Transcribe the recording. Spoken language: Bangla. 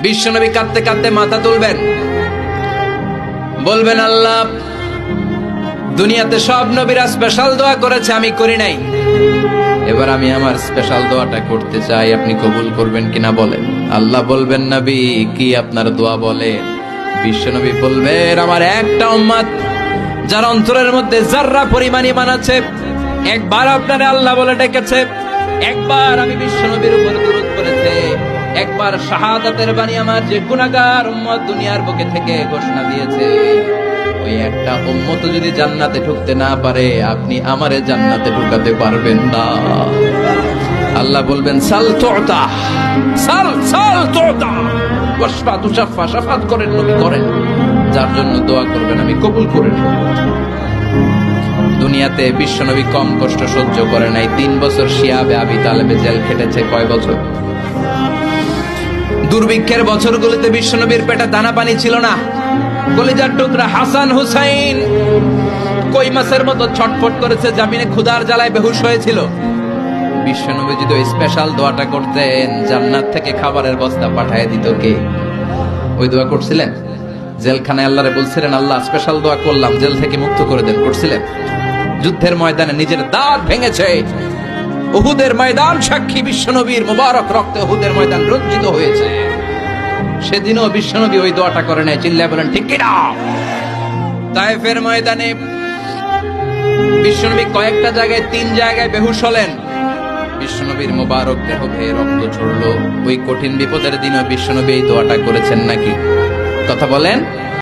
বিশ্বনবী কাঁদতে কাঁদতে মাথা তুলবেন, বলবেন আল্লাহ, দুনিয়াতে সব নবীরা স্পেশাল দোয়া করেছে, আমি করি নাই, এবার আমি আমার স্পেশাল দোয়াটা করতে চাই, আপনি কবুল করবেন কিনা বলেন। আল্লাহ বলবেন, নবী কি আপনার দোয়া বলেন? বিশ্বনবী বলবেন, আমার একটা উম্মত যার অন্তরের মধ্যে যাররা পরিমাণ ঈমান আছে, একবার আপনারে আল্লাহ বলে ডেকেছে, একবার আমি বিশ্বনবীর উপর দুরূদ পড়েছে, একবার শাহাদাতের বাণী আমার যে গুনাহগার উম্মত দুনিয়ার বুকে থেকে ঘোষণা দিয়েছে, ওই একটা উম্মত যদি জান্নাতে ঢুকতে না পারে, আপনি আমারে জান্নাতে ঢুকাতে পারবেন না। আল্লাহ বলবেন, সাল তুতা, সাল সাল তুতা, ওয়াশফা তুশাফা, শাফাত করেন নবী করেন, যার জন্য দোয়া করবেন আমি কবুল করে নেব। দুনিয়াতে বিশ্বনবী কম কষ্ট সহ্য করে নাই। 3 বছর শিয়াবে আবি তালেবে জেল খেটেছে। কয় বছর? দুর্ভিক্ষের বছরগুলোতে বিশ্বনবীর পেটে দানা পানি ছিল না। কলিজার টুকরা হাসান হুসাইন কই মাছের মতো ছটফট করেছে, জামিনে ক্ষুধার জ্বালায় বেহুশ হয়েছিল। বিশ্বনবী যদি ওই স্পেশাল দোয়াটা করতেন, জান্নাত থেকে খাবারের বস্তা পাঠিয়ে দিত কে? ওই দোয়া করছিলেন? জেলখানায় আল্লাহরে বলছিলেন, আল্লাহ স্পেশাল দোয়া করলাম, জেল থেকে মুক্ত করে দেন, করছিলেন? যুদ্ধের ময়দানে নিজের দাঁত ভেঙেছে, উহুদের ময়দান সাক্ষী, বিশ্বনবীর মুবারক রক্তে উহুদের ময়দান রঞ্জিত হয়েছে। সেদিনও বিশ্বনবী ওই দোয়াটা করে নাই। চিল্লায় বলেন ঠিক কিনা? তায়েফের ময়দানে বিশ্বনবী কয়েকটা জায়গায়, 3 জায়গায় বেহুশ হলেন। বিশ্বনবীর মুবারক দেহ বেয়ে রক্ত ঝরলো। ওই কঠিন বিপদের দিনও বিশ্বনবী এই দোয়াটা করেছেন নাকি? কথা বলেন।